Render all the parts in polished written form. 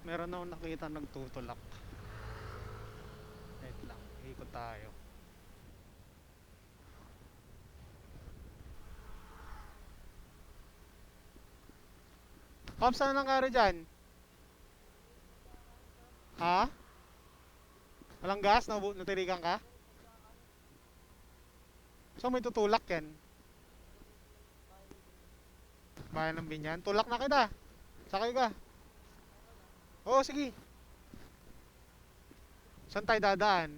Meron akong nakita nagtutulak. Wait lang, ikot tayo. Pops, ano nangyari dyan? Ha? Walang gas? Natirikan ka? So may tutulak yan. Bayan ng Binyan. Tulak na kita. Sakay ka. Oo, sige. Saan tayo dadaan?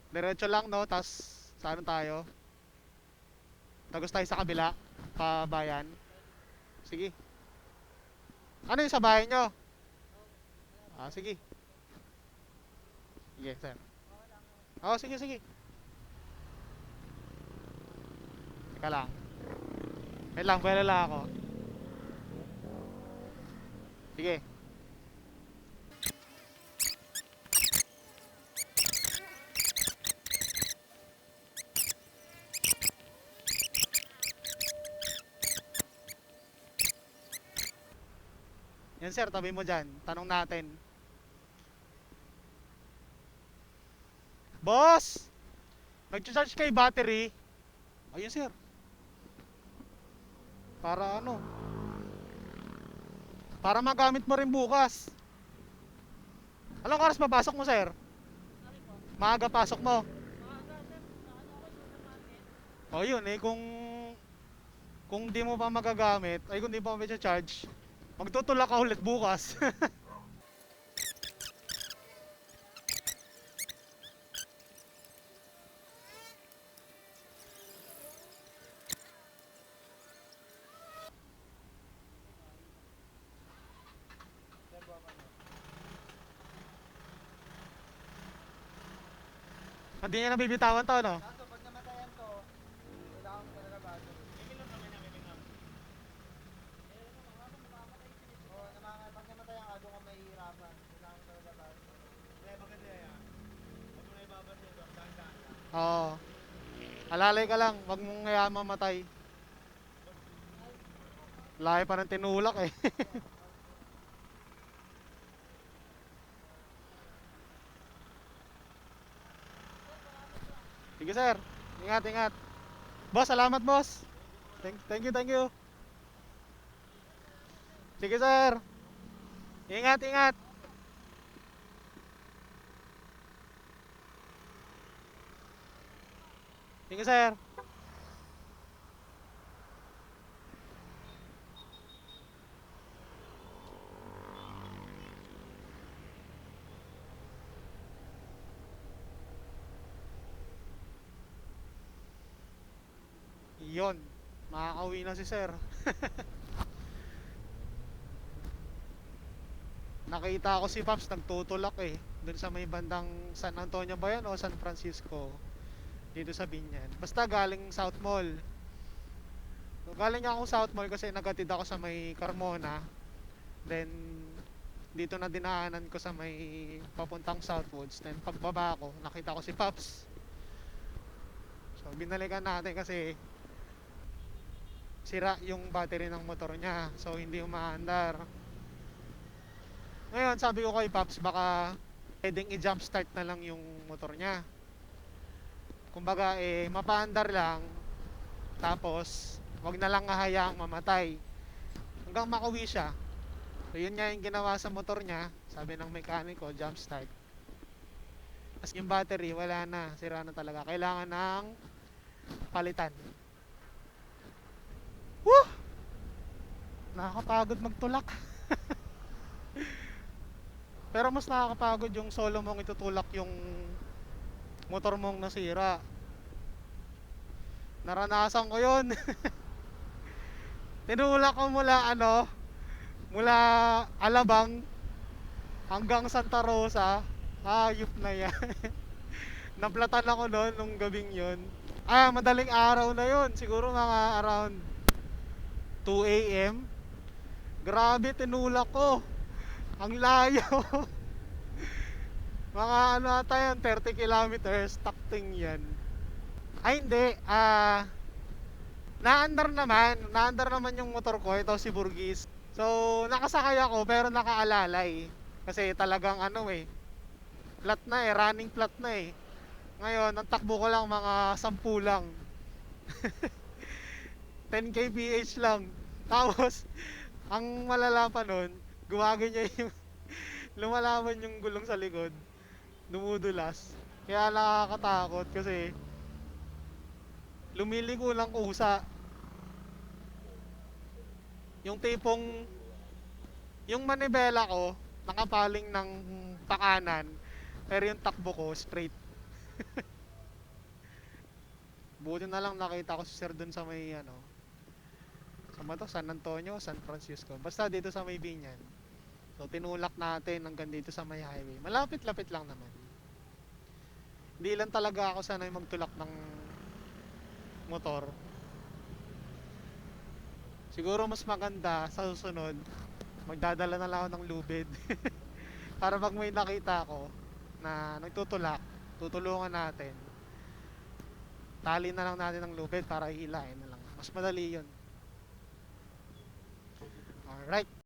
Diretso lang, no? Tas, saan tayo? Tagos tayo sa kabila. Pabayan. Sige. Ano yung sa bahay nyo? Ah, sige. Sige, sir. Oo, sige, sige. Teka lang. Wait lang, pwede lang ako. Sige. Yan sir, tabi mo dyan. Tanong natin. Boss! Nag-charge kay battery. Ayun sir. Para ano? Para magamit mo rin bukas. Anong oras papasok mo sir? Maaga pasok mo. O yun eh, kung di mo pa magagamit, ay kung di pa mo charge, magtutulak ka ulit bukas. Hindi niya nabibitawan to, no? Kaso pag namatayan to, kailangan mo talaga bago. Oo, pag namatayan ka, doon ka mahihirapan. Kailangan mo talaga bago. Kaya maganda yan. Huwag mo na ibabas yun doon, dahan-dahan lang. Oo. Alalay ka lang, wag mong hayaan mamatay. Lahi pa ng tinulak eh. Sige sir, ingat, ingat. Boss, salamat boss. Thank you, thank you. Sige sir. Ingat, ingat. Sige sir. Yon, makakauwi na si sir. Nakita ko si Paps nagtutulak eh. Doon sa may bandang San Antonio ba yan o San Francisco? Dito sa Binyan. Basta galing South Mall. So, galing ako South Mall kasi nagatid ako sa may Carmona. Then, dito na dinaanan ko sa may papuntang Southwoods. Then, pagbaba ko, nakita ko si Paps. So, binalikan natin kasi sira yung battery ng motor niya. So, hindi umaandar. Ngayon, sabi ko kay Paps, baka pwedeng i-jump start na lang yung motor niya. Kumbaga, mapaandar lang. Tapos, wag na lang hahayaang mamatay. Hanggang makauwi siya. So, yun nga yung ginawa sa motor niya. Sabi ng mekaniko, jump start. Tapos yung battery, wala na. Sira na talaga. Kailangan ng palitan. Woo! Nakakapagod magtulak. Pero mas nakakapagod yung solo mong itutulak yung motor mong nasira. Naranasan ko yun. Tinulak ko mula Alabang hanggang Santa Rosa. Hayop na yan. Naplatan ako noon nung gabing yun. Madaling araw na yun. Siguro mga around 2 a.m. Grabe, tinulak ko. Ang layo. Mga ata yan, 30 kilometers, takting yan. Ay hindi, naandar naman yung motor ko, ito si Burgis. So, nakasakay ako pero nakaalalay. Kasi talagang ano eh, flat na eh, running flat na eh. Ngayon, ang takbo ko lang mga 10 lang. 10 kph lang. Tapos, ang malala pa nun, gumaganyan yung, lumalaban yung gulong sa likod. Dumudulas. Kaya nakakatakot kasi lumiliko lang kusa. Yung tipong, yung manibela ko, nakapaling ng pakanan, pero yung takbo ko, straight. Buti na lang nakita ko si Sir dun sa may ano, sa to, San Antonio, San Francisco. Basta dito sa may Binyan. So tinulak natin hanggang dito sa may highway. Malapit-lapit lang naman. Hindi lang talaga ako sanay magtulak ng motor. Siguro mas maganda sa susunod, magdadala na lang ako ng lubid. Para pag may nakita ko na nagtutulak, tutulungan natin. Tali na lang natin ng lubid para ihilain na lang. Mas madali yun. Alright.